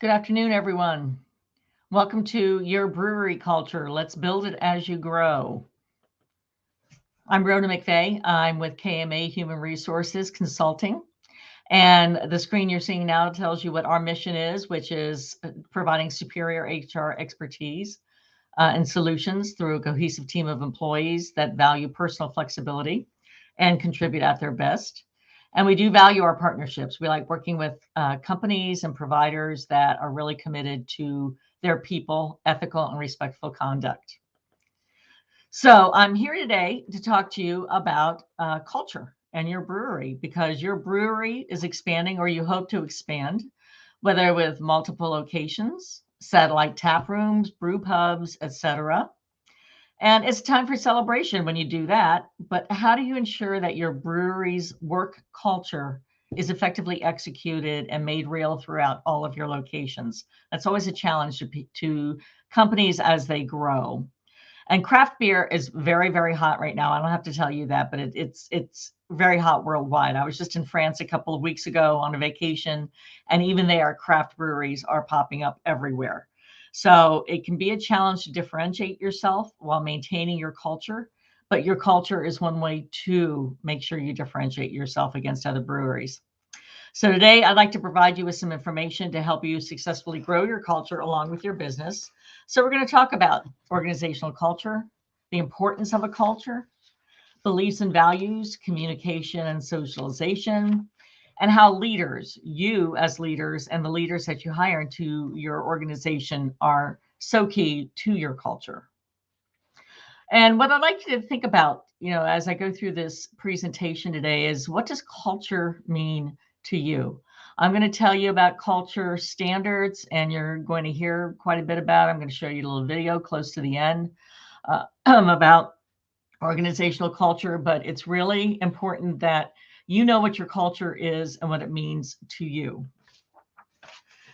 Good afternoon, everyone. Welcome to Your Brewery Culture. Let's build it as you grow. I'm Rhoda McVeigh. I'm with KMA Human Resources Consulting. And the screen you're seeing now tells you what our mission is, which is providing superior HR expertise and solutions through a cohesive team of employees that value personal flexibility and contribute at their best. And we do value our partnerships. We like working with companies and providers that are really committed to their people, ethical and respectful conduct. So I'm here today to talk to you about culture and your brewery, because your brewery is expanding, or you hope to expand, whether with multiple locations, satellite tap rooms, brew pubs, etc. And it's time for celebration when you do that. But how do you ensure that your brewery's work culture is effectively executed and made real throughout all of your locations? That's always a challenge to companies as they grow. And craft beer is very, very hot right now. I don't have to tell you that, but it's very hot worldwide. I was just in France a couple of weeks ago on a vacation, and even there, craft breweries are popping up everywhere. So it can be a challenge to differentiate yourself while maintaining your culture, but your culture is one way to make sure you differentiate yourself against other breweries. So today I'd like to provide you with some information to help you successfully grow your culture along with your business. So we're going to talk about organizational culture, the importance of a culture, beliefs and values, communication and socialization, and how leaders, you as leaders, and the leaders that you hire into your organization are so key to your culture. And what I'd like you to think about, as I go through this presentation today is, what does culture mean to you? I'm going to tell you about culture standards, and you're going to hear quite a bit about it. I'm going to show you a little video close to the end about organizational culture, but it's really important that you know what your culture is and what it means to you.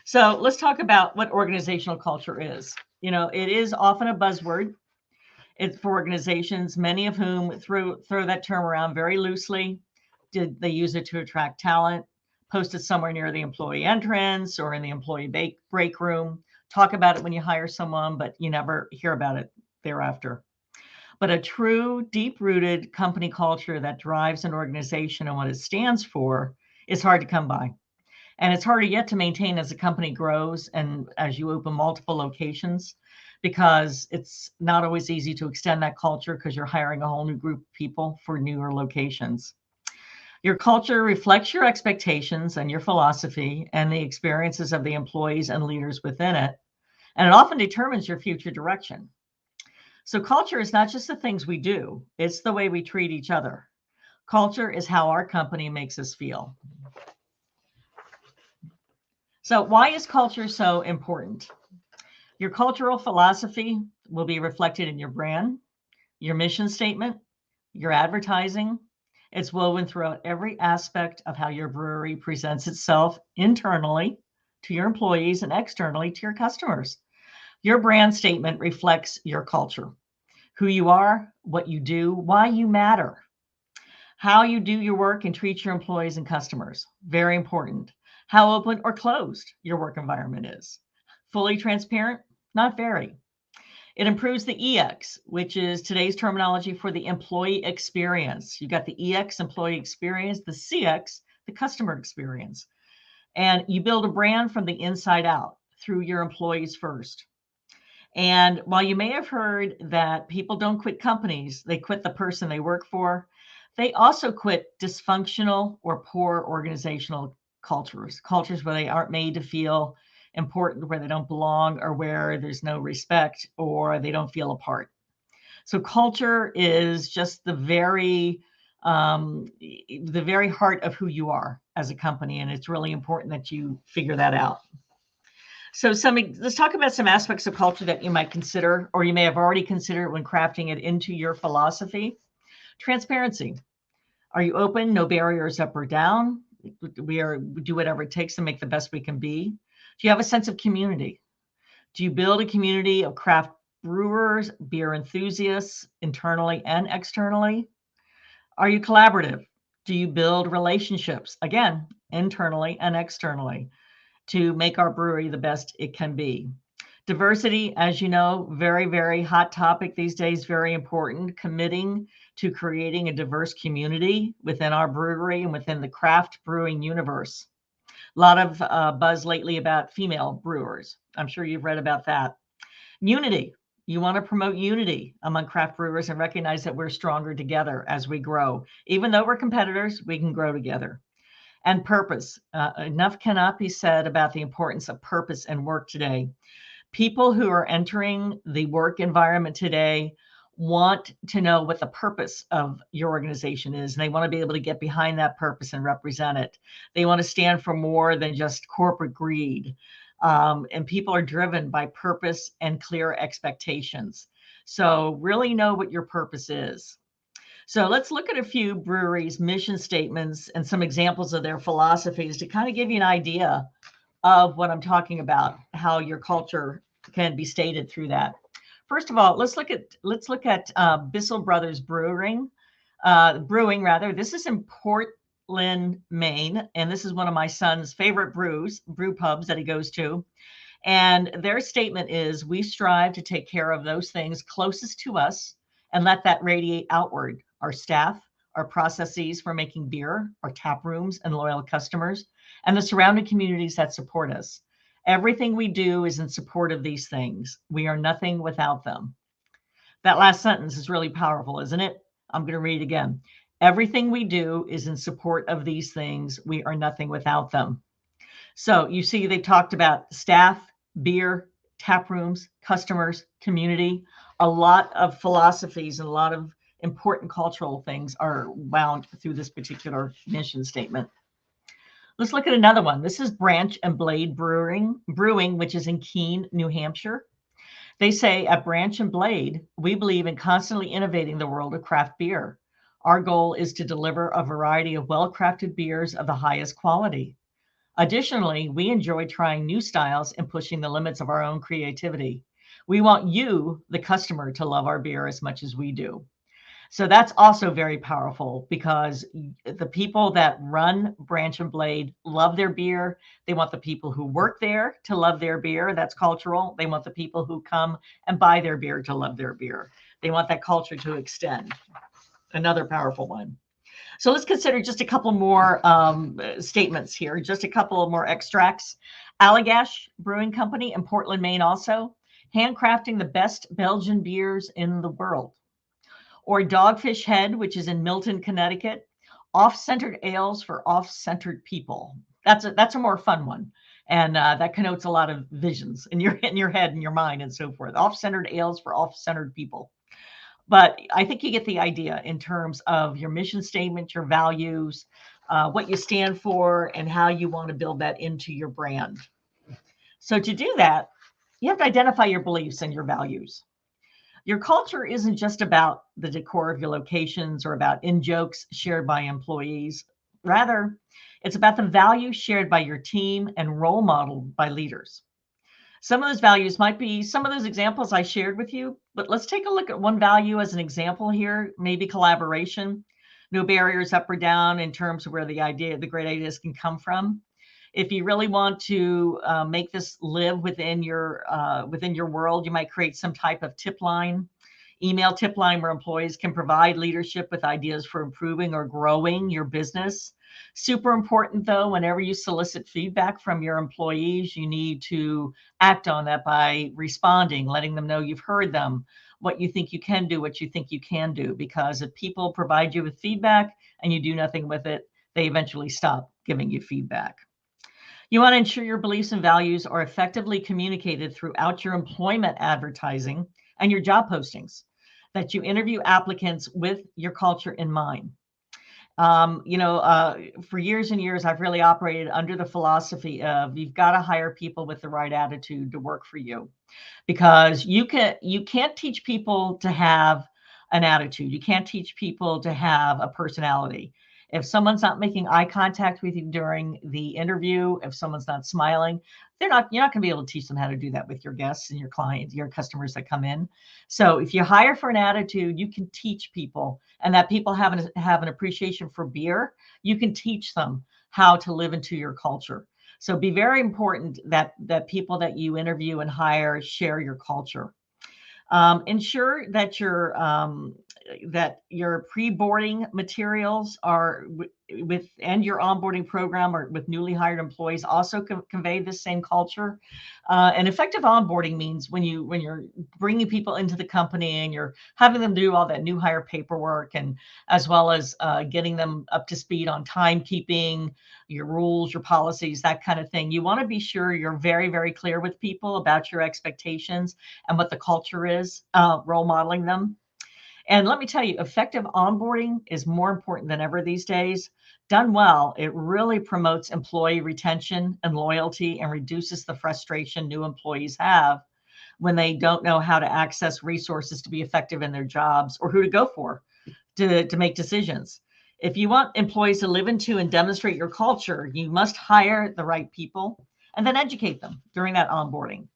So let's talk about what organizational culture is. It is often a buzzword. It's for organizations, many of whom throw that term around very loosely. Did they use it to attract talent, post it somewhere near the employee entrance or in the employee break room, talk about it when you hire someone, but you never hear about it thereafter. But a true, deep-rooted company culture that drives an organization and what it stands for is hard to come by. And it's harder yet to maintain as a company grows and as you open multiple locations, because it's not always easy to extend that culture because you're hiring a whole new group of people for newer locations. Your culture reflects your expectations and your philosophy and the experiences of the employees and leaders within it, and it often determines your future direction. So culture is not just the things we do, it's the way we treat each other. Culture is how our company makes us feel. So why is culture so important? Your cultural philosophy will be reflected in your brand, your mission statement, your advertising. It's woven throughout every aspect of how your brewery presents itself internally to your employees and externally to your customers. Your brand statement reflects your culture, who you are, what you do, why you matter, how you do your work and treat your employees and customers. Very important. How open or closed your work environment is. Fully transparent? Not very. It improves the EX, which is today's terminology for the employee experience. You got the EX, employee experience, the CX, the customer experience. And you build a brand from the inside out through your employees first. And while you may have heard that people don't quit companies, they quit the person they work for, they also quit dysfunctional or poor organizational cultures where they aren't made to feel important, where they don't belong, or where there's no respect, or they don't feel a part. So culture is just the very heart of who you are as a company, and it's really important that you figure that out. So let's talk about some aspects of culture that you might consider, or you may have already considered when crafting it into your philosophy. Transparency. Are you open? No barriers up or down. We do whatever it takes to make the best we can be. Do you have a sense of community? Do you build a community of craft brewers, beer enthusiasts, internally and externally? Are you collaborative? Do you build relationships? Again, internally and externally. to make our brewery the best it can be. Diversity, as you know, very, very hot topic these days, very important. Committing to creating a diverse community within our brewery and within the craft brewing universe. A lot of buzz lately about female brewers. I'm sure you've read about that. Unity. You want to promote unity among craft brewers and recognize that we're stronger together as we grow. Even though we're competitors, we can grow together. And purpose. Enough cannot be said about the importance of purpose and work today. People who are entering the work environment today want to know what the purpose of your organization is. And they want to be able to get behind that purpose and represent it. They want to stand for more than just corporate greed. And people are driven by purpose and clear expectations. So really know what your purpose is. So let's look at a few breweries' mission statements and some examples of their philosophies to kind of give you an idea of what I'm talking about, how your culture can be stated through that. First of all, let's look at Bissell Brothers Brewing. This is in Portland, Maine, and this is one of my son's favorite brew pubs that he goes to. And their statement is, we strive to take care of those things closest to us and let that radiate outward. Our staff, our processes for making beer, our tap rooms and loyal customers, and the surrounding communities that support us. Everything we do is in support of these things. We are nothing without them. That last sentence is really powerful, isn't it? I'm going to read it again. Everything we do is in support of these things. We are nothing without them. So you see, they talked about staff, beer, tap rooms, customers, community. A lot of philosophies and a lot of important cultural things are wound through this particular mission statement. Let's look at another one. This is Branch and Blade Brewing, which is in Keene, New Hampshire. They say, at Branch and Blade, we believe in constantly innovating the world of craft beer. Our goal is to deliver a variety of well-crafted beers of the highest quality. Additionally, we enjoy trying new styles and pushing the limits of our own creativity. We want you, the customer, to love our beer as much as we do. So that's also very powerful because the people that run Branch and Blade love their beer. They want the people who work there to love their beer. That's cultural. They want the people who come and buy their beer to love their beer. They want that culture to extend. Another powerful one. So let's consider just a couple more statements here, just a couple more extracts. Allagash Brewing Company in Portland, Maine also, handcrafting the best Belgian beers in the world. Or Dogfish Head, which is in Milton, Connecticut, off-centered ales for off-centered people. That's a more fun one. And that connotes a lot of visions in your head and your mind and so forth. Off-centered ales for off-centered people. But I think you get the idea in terms of your mission statement, your values, what you stand for, and how you want to build that into your brand. So to do that, you have to identify your beliefs and your values. Your culture isn't just about the decor of your locations or about in-jokes shared by employees. Rather, it's about the values shared by your team and role modeled by leaders. Some of those values might be some of those examples I shared with you, but let's take a look at one value as an example here, maybe collaboration. No barriers up or down in terms of where the great ideas can come from. If you really want to make this live within your world, you might create some type of tip line, email tip line where employees can provide leadership with ideas for improving or growing your business. Super important, though, whenever you solicit feedback from your employees, you need to act on that by responding, letting them know you've heard them, what you think you can do, what you think you can do. Because if people provide you with feedback and you do nothing with it, they eventually stop giving you feedback. You want to ensure your beliefs and values are effectively communicated throughout your employment advertising and your job postings, that you interview applicants with your culture in mind. For years and years, I've really operated under the philosophy of you've got to hire people with the right attitude to work for you, because you can't teach people to have an attitude. You can't teach people to have a personality. If someone's not making eye contact with you during the interview, if someone's not smiling, you're not going to be able to teach them how to do that with your guests and your clients, your customers that come in. So if you hire for an attitude, you can teach people, and that people have an appreciation for beer, you can teach them how to live into your culture. So be very important that people that you interview and hire share your culture. Ensure that your pre-boarding materials are and your onboarding program or with newly hired employees also convey the same culture. And effective onboarding means when you're bringing people into the company and you're having them do all that new hire paperwork, and as well as getting them up to speed on timekeeping, your rules, your policies, that kind of thing. You want to be sure you're very, very clear with people about your expectations and what the culture is, role modeling them. And let me tell you, effective onboarding is more important than ever these days. Done well, it really promotes employee retention and loyalty and reduces the frustration new employees have when they don't know how to access resources to be effective in their jobs or who to go for to make decisions. If you want employees to live into and demonstrate your culture, you must hire the right people and then educate them during that onboarding.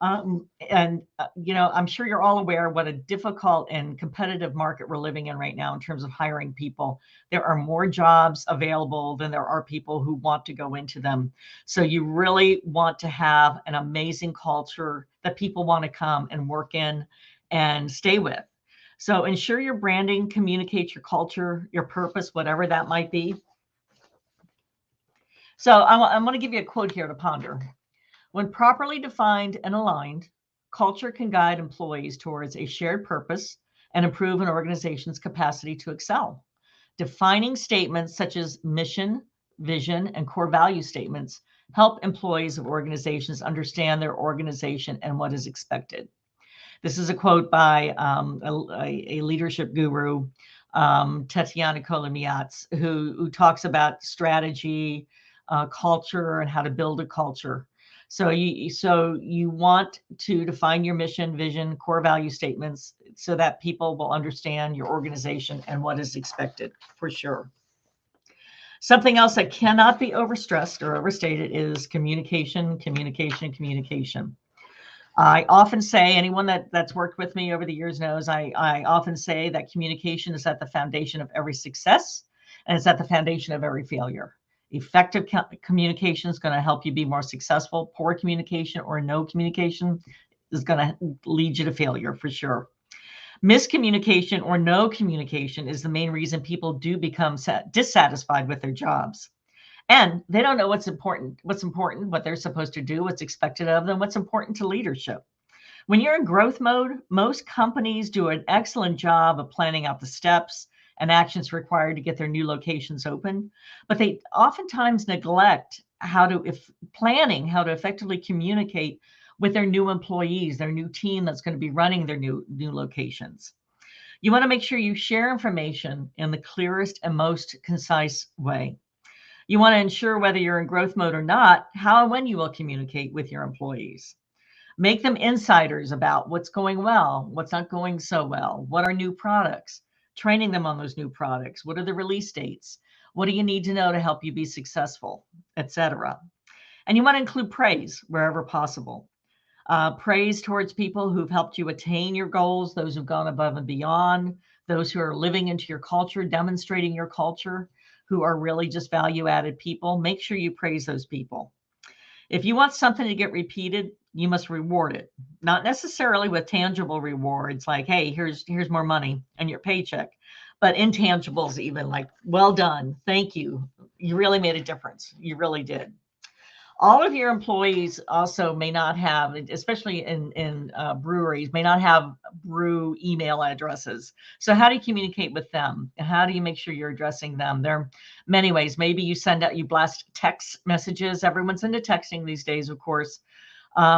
I'm sure you're all aware what a difficult and competitive market we're living in right now in terms of hiring people. There are more jobs available than there are people who want to go into them. So you really want to have an amazing culture that people want to come and work in and stay with. So ensure your branding communicates your culture, your purpose, whatever that might be. So I'm going to give you a quote here to ponder. When properly defined and aligned, culture can guide employees towards a shared purpose and improve an organization's capacity to excel. Defining statements such as mission, vision, and core value statements help employees of organizations understand their organization and what is expected. This is a quote by a leadership guru, Tatiana Kolomiatz, who talks about strategy, culture, and how to build a culture. So you want to define your mission, vision, core value statements so that people will understand your organization and what is expected, for sure. Something else that cannot be overstressed or overstated is communication, communication, communication. I often say, anyone that's worked with me over the years knows, I often say that communication is at the foundation of every success, and it's at the foundation of every failure. Effective communication is going to help you be more successful. Poor communication or no communication is going to lead you to failure, for sure. Miscommunication or no communication is the main reason people do become dissatisfied with their jobs. And they don't know what's important, what they're supposed to do, what's expected of them, what's important to leadership. When you're in growth mode, most companies do an excellent job of planning out the steps and actions required to get their new locations open, but they oftentimes neglect how to effectively communicate with their new employees, their new team that's going to be running their new locations. You want to make sure you share information in the clearest and most concise way. You want to ensure whether you're in growth mode or not, how and when you will communicate with your employees. Make them insiders about what's going well, what's not going so well, what are new products, training them on those new products, what are the release dates, what do you need to know to help you be successful, etc. And you want to include praise wherever possible. Praise towards people who've helped you attain your goals, those who've gone above and beyond, those who are living into your culture, demonstrating your culture, who are really just value-added people. Make sure you praise those people. If you want something to get repeated, you must reward it. Not necessarily with tangible rewards like, hey, here's more money and your paycheck, but intangibles even, like, well done, thank you. You really made a difference. You really did. All of your employees also may not have, especially in breweries, may not have brew email addresses. So how do you communicate with them? How do you make sure you're addressing them? There are many ways. Maybe you blast text messages. Everyone's into texting these days, of course.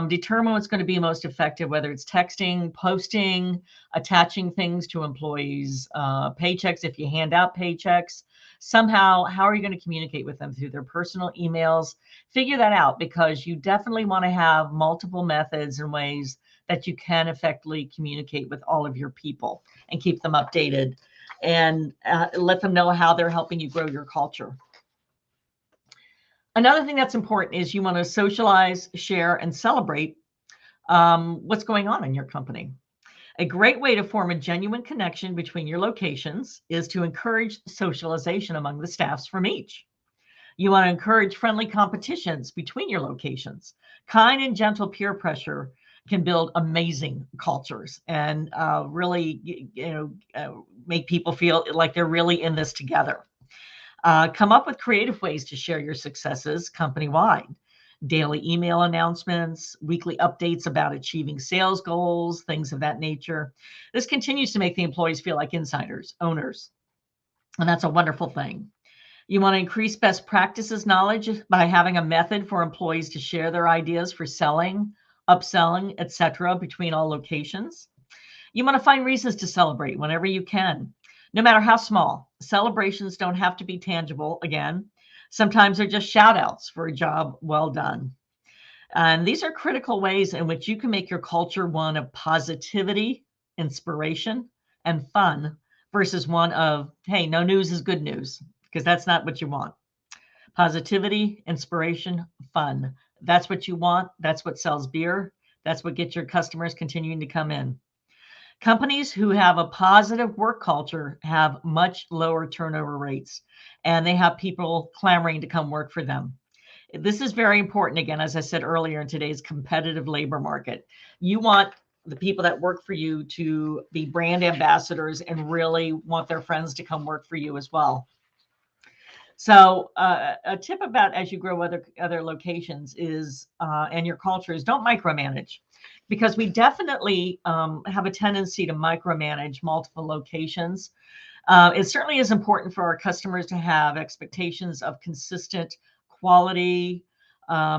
Determine what's going to be most effective, whether it's texting, posting, attaching things to employees' paychecks if you hand out paychecks. Somehow, how are you going to communicate with them? Through their personal emails? Figure that out, because you definitely want to have multiple methods and ways that you can effectively communicate with all of your people and keep them updated and let them know how they're helping you grow your culture. Another thing that's important is you want to socialize, share, and celebrate what's going on in your company. A great way to form a genuine connection between your locations is to encourage socialization among the staffs from each. You want to encourage friendly competitions between your locations. Kind and gentle peer pressure can build amazing cultures and really, make people feel like they're really in this together. Come up with creative ways to share your successes company-wide. Daily email announcements, weekly updates about achieving sales goals, things of that nature. This continues to make the employees feel like insiders, owners, and that's a wonderful thing. You want to increase best practices knowledge by having a method for employees to share their ideas for selling, upselling, etc., between all locations. You want to find reasons to celebrate whenever you can, no matter how small. Celebrations don't have to be tangible again. Sometimes they're just shout outs for a job well done. And these are critical ways in which you can make your culture one of positivity, inspiration, and fun versus one of, hey, no news is good news, because that's not what you want. Positivity, inspiration, fun. That's what you want. That's what sells beer. That's what gets your customers continuing to come in. Companies who have a positive work culture have much lower turnover rates, and they have people clamoring to come work for them. This is very important, again, as I said earlier, in today's competitive labor market. You want the people that work for you to be brand ambassadors and really want their friends to come work for you as well. So a tip about as you grow other locations is, and your culture is, don't micromanage, because we definitely have a tendency to micromanage multiple locations. It certainly is important for our customers to have expectations of consistent quality,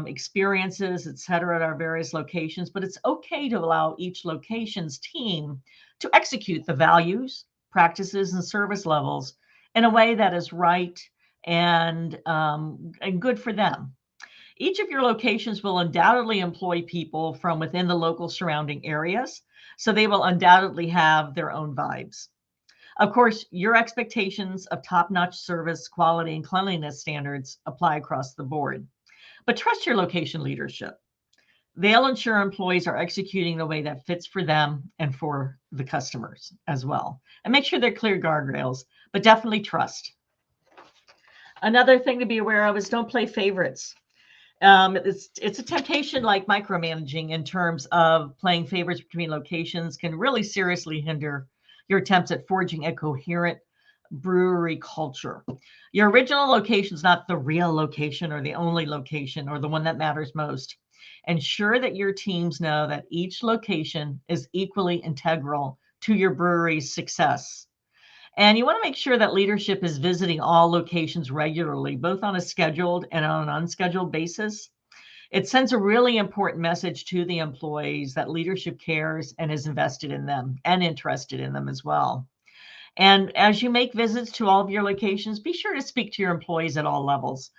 experiences, et cetera, at our various locations, but it's okay to allow each location's team to execute the values, practices, and service levels in a way that is right and good for them. Each of your locations will undoubtedly employ people from within the local surrounding areas, so they will undoubtedly have their own vibes. Of course, your expectations of top-notch service, quality, and cleanliness standards apply across the board. But trust your location leadership. They'll ensure employees are executing the way that fits for them and for the customers as well. And make sure they're clear guardrails, but definitely trust. Another thing to be aware of is don't play favorites. It's a temptation, like micromanaging, in terms of playing favorites between locations can really seriously hinder your attempts at forging a coherent brewery culture. Your original location is not the real location or the only location or the one that matters most. Ensure that your teams know that each location is equally integral to your brewery's success. And you want to make sure that leadership is visiting all locations regularly, both on a scheduled and on an unscheduled basis. It sends a really important message to the employees that leadership cares and is invested in them and interested in them as well. And as you make visits to all of your locations, be sure to speak to your employees at all levels,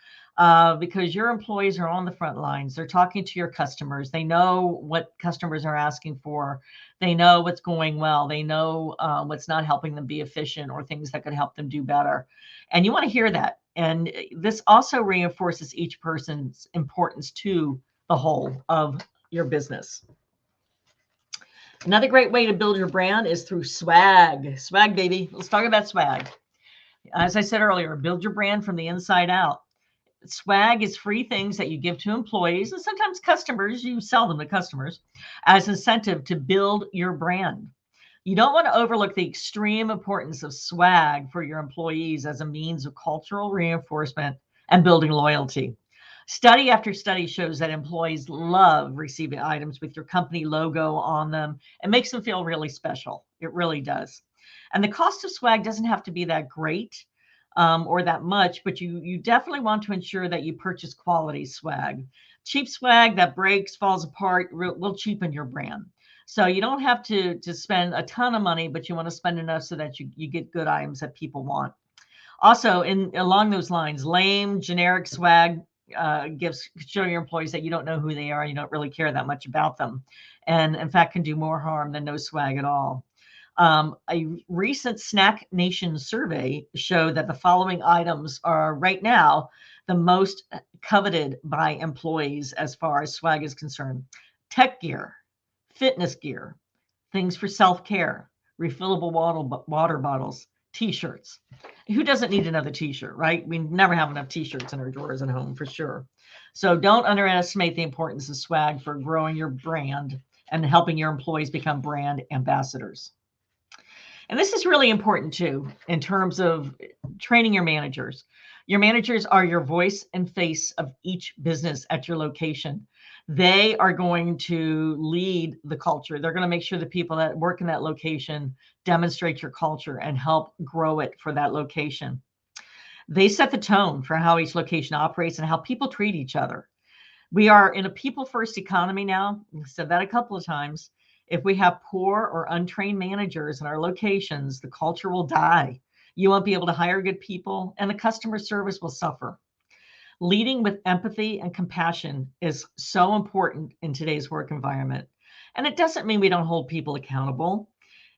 because your employees are on the front lines. They're talking to your customers. They know what customers are asking for. They know what's going well. They know what's not helping them be efficient or things that could help them do better. And you want to hear that. And this also reinforces each person's importance to the whole of your business. Another great way to build your brand is through swag. Swag, baby. Let's talk about swag. As I said earlier, build your brand from the inside out. Swag is free things that you give to employees and sometimes customers. You sell them to customers as incentive to build your brand. You don't want to overlook the extreme importance of swag for your employees as a means of cultural reinforcement and building loyalty. Study after study shows that employees love receiving items with your company logo on them. It makes them feel really special. It really does. And the cost of swag doesn't have to be that great or that much, but you definitely want to ensure that you purchase quality swag. Cheap swag that breaks, falls apart, will cheapen your brand. So you don't have to spend a ton of money, but you want to spend enough so that you get good items that people want. Also, along those lines, lame, generic swag show your employees that you don't know who they are. You don't really care that much about them. And in fact, can do more harm than no swag at all. A recent Snack Nation survey showed that the following items are right now the most coveted by employees as far as swag is concerned: tech gear, fitness gear, things for self-care, refillable water bottles, t-shirts. Who doesn't need another t-shirt, right? We never have enough t-shirts in our drawers at home, for sure. So don't underestimate the importance of swag for growing your brand and helping your employees become brand ambassadors. And this is really important too, in terms of training your managers. Your managers are your voice and face of each business at your location. They are going to lead the culture. They're going to make sure the people that work in that location demonstrate your culture and help grow it for that location. They set the tone for how each location operates and how people treat each other. We are in a people first economy now. I've said that a couple of times. If we have poor or untrained managers in our locations, the culture will die. You won't be able to hire good people, and the customer service will suffer. Leading with empathy and compassion is so important in today's work environment. And it doesn't mean we don't hold people accountable.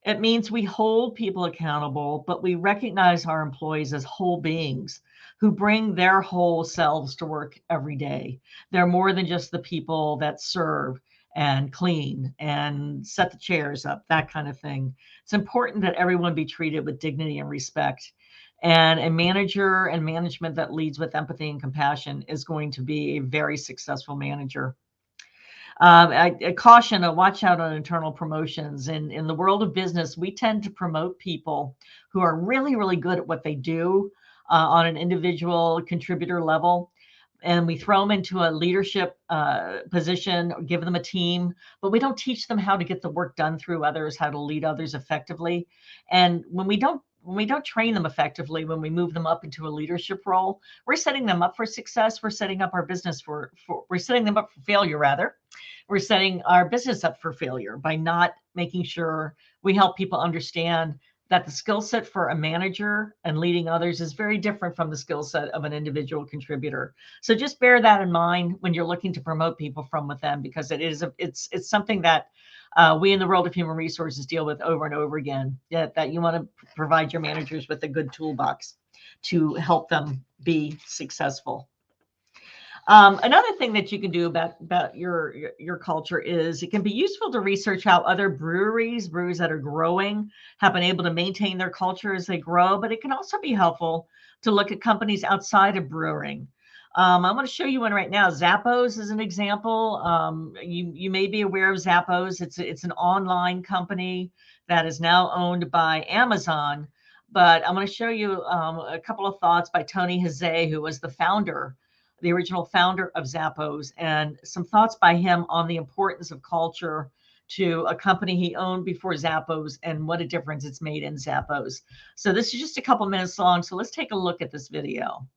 It means we hold people accountable, but we recognize our employees as whole beings who bring their whole selves to work every day. They're more than just the people that serve and clean and set the chairs up, that kind of thing. It's important that everyone be treated with dignity and respect. And a manager and management that leads with empathy and compassion is going to be a very successful manager. I caution a watch out on internal promotions. In the world of business, we tend to promote people who are really, really good at what they do on an individual contributor level. And we throw them into a leadership position, give them a team, but we don't teach them how to get the work done through others, how to lead others effectively. And when we don't train them effectively, when we move them up into a leadership role, we're setting them up for success. We're setting up our business we're setting them up for failure, rather. We're setting our business up for failure by not making sure we help people understand that the skill set for a manager and leading others is very different from the skill set of an individual contributor. So just bear that in mind when you're looking to promote people from within, because it's something that we in the world of human resources deal with over and over again, that you want to provide your managers with a good toolbox to help them be successful. Another thing that you can do about your culture is it can be useful to research how other breweries that are growing have been able to maintain their culture as they grow, but it can also be helpful to look at companies outside of brewing. I'm going to show you one right now. Zappos is an example. You may be aware of Zappos. It's an online company that is now owned by Amazon. But I'm going to show you a couple of thoughts by Tony Hsieh, who was the original founder of Zappos, and some thoughts by him on the importance of culture to a company he owned before Zappos and what a difference it's made in Zappos. So this is just a couple minutes long. So let's take a look at this video.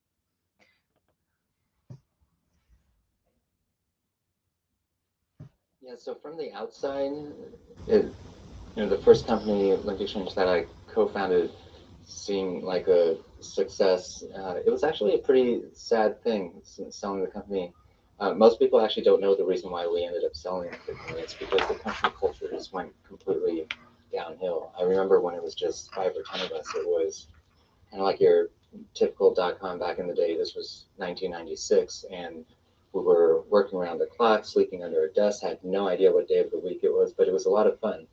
Yeah, so from the outside, the first company, Link Exchange, that I co-founded seemed like a success. It was actually a pretty sad thing selling the company. Most people actually don't know the reason why we ended up selling the company. It's because the company culture just went completely downhill. I remember when it was just 5 or 10 of us, it was kind of like your typical .com back in the day. This was 1996, and we were working around the clock, sleeping under a desk, had no idea what day of the week it was, but it was a lot of fun.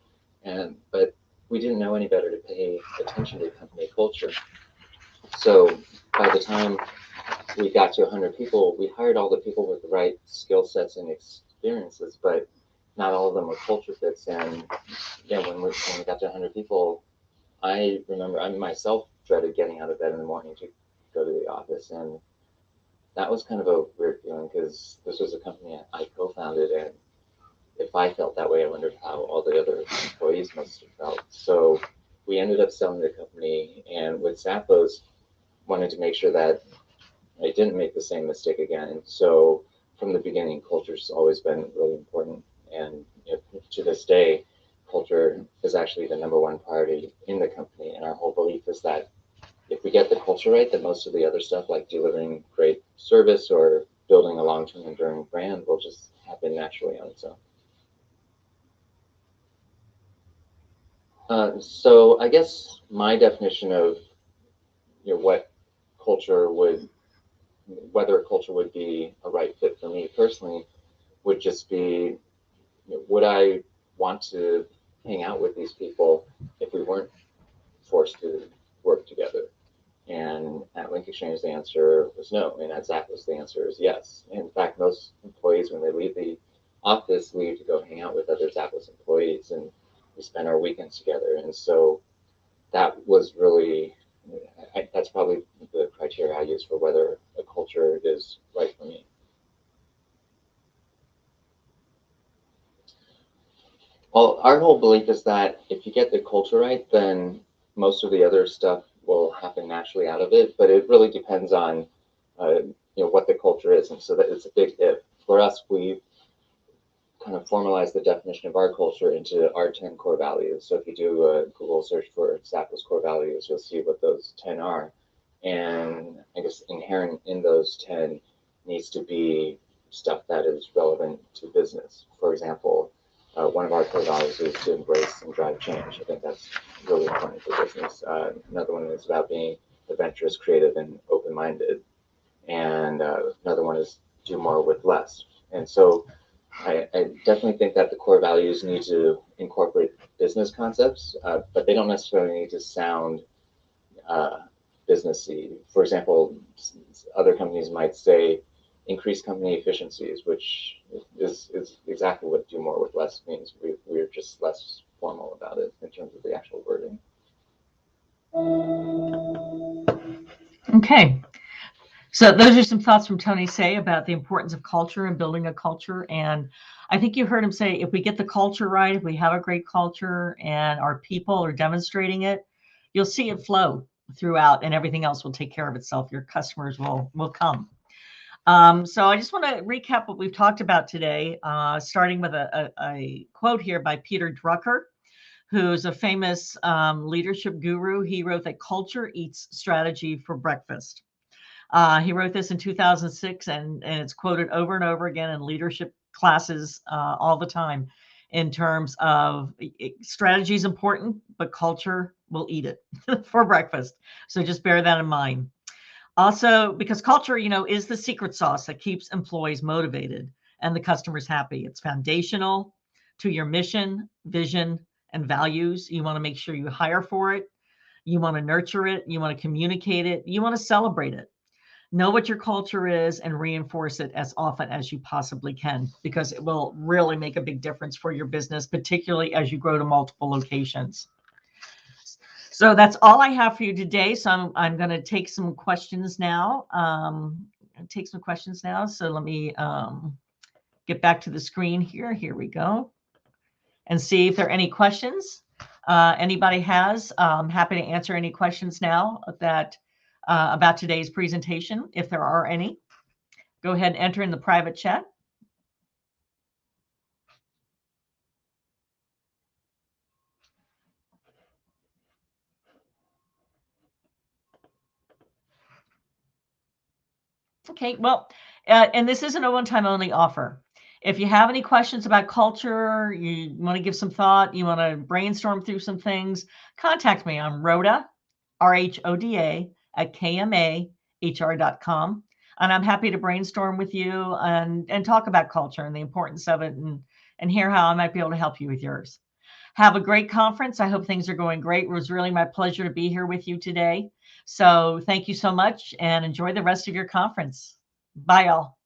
But we didn't know any better to pay attention to company culture. So by the time we got to 100 people, we hired all the people with the right skill sets and experiences, but not all of them were culture fits. And yeah, when we got to 100 people, I remember I myself dreaded getting out of bed in the morning to go to the office. And that was kind of a weird feeling, because this was a company I co-founded, and if I felt that way, I wondered how all the other employees must have felt. So we ended up selling the company, and with Zappos, wanted to make sure that I didn't make the same mistake again. So from the beginning, culture's always been really important, and to this day, culture is actually the #1 priority in the company. And our whole belief is that if we get the culture right, then most of the other stuff, like delivering great service or building a long-term enduring brand, will just happen naturally on its own. So I guess my definition of what culture would, whether culture would be a right fit for me personally, would just be, would I want to hang out with these people if we weren't forced to work together? And at Link Exchange, the answer was no. And at Zappos, the answer is yes. In fact, most employees, when they leave the office, leave to go hang out with other Zappos employees, and we spend our weekends together. And so that was really, that's probably the criteria I use for whether a culture is right for me. Well, our whole belief is that if you get the culture right, then most of the other stuff will happen naturally out of it. But it really depends on, what the culture is, and so that it's a big if. For us, we kind of formalize the definition of our culture into our 10 core values. So if you do a Google search for Zappos core values, you'll see what those 10 are. And I guess inherent in those 10 needs to be stuff that is relevant to business. For example, one of our core values is to embrace and drive change. I think that's really important for business. Another one is about being adventurous, creative, and open-minded. And another one is do more with less. And so I definitely think that the core values need to incorporate business concepts, but they don't necessarily need to sound businessy. For example, other companies might say increase company efficiencies, which is exactly what do more with less means. We're just less formal about it in terms of the actual wording. Okay. So those are some thoughts from Tony Say about the importance of culture and building a culture. And I think you heard him say, if we get the culture right, if we have a great culture and our people are demonstrating it, you'll see it flow throughout and everything else will take care of itself. Your customers will come. So I just want to recap what we've talked about today, starting with a quote here by Peter Drucker, who's a famous leadership guru. He wrote that culture eats strategy for breakfast. He wrote this in 2006, and it's quoted over and over again in leadership classes all the time in terms of strategy is important, but culture will eat it for breakfast. So just bear that in mind. Also, because culture, is the secret sauce that keeps employees motivated and the customers happy. It's foundational to your mission, vision, and values. You want to make sure you hire for it. You want to nurture it. You want to communicate it. You want to celebrate it. Know what your culture is and reinforce it as often as you possibly can, because it will really make a big difference for your business, particularly as you grow to multiple locations. So that's all I have for you today. So I'm going to take some questions now. So let me get back to the screen here. Here we go. And see if there are any questions anybody has. I'm happy to answer any questions now that about today's presentation. If there are any, go ahead and enter in the private chat. Okay, well, and this isn't a one-time only offer. If you have any questions about culture, you want to give some thought, you want to brainstorm through some things, contact me. I'm Rhoda, RHODA, at KMAHR.com. And I'm happy to brainstorm with you and talk about culture and the importance of it and hear how I might be able to help you with yours. Have a great conference. I hope things are going great. It was really my pleasure to be here with you today. So thank you so much and enjoy the rest of your conference. Bye, all.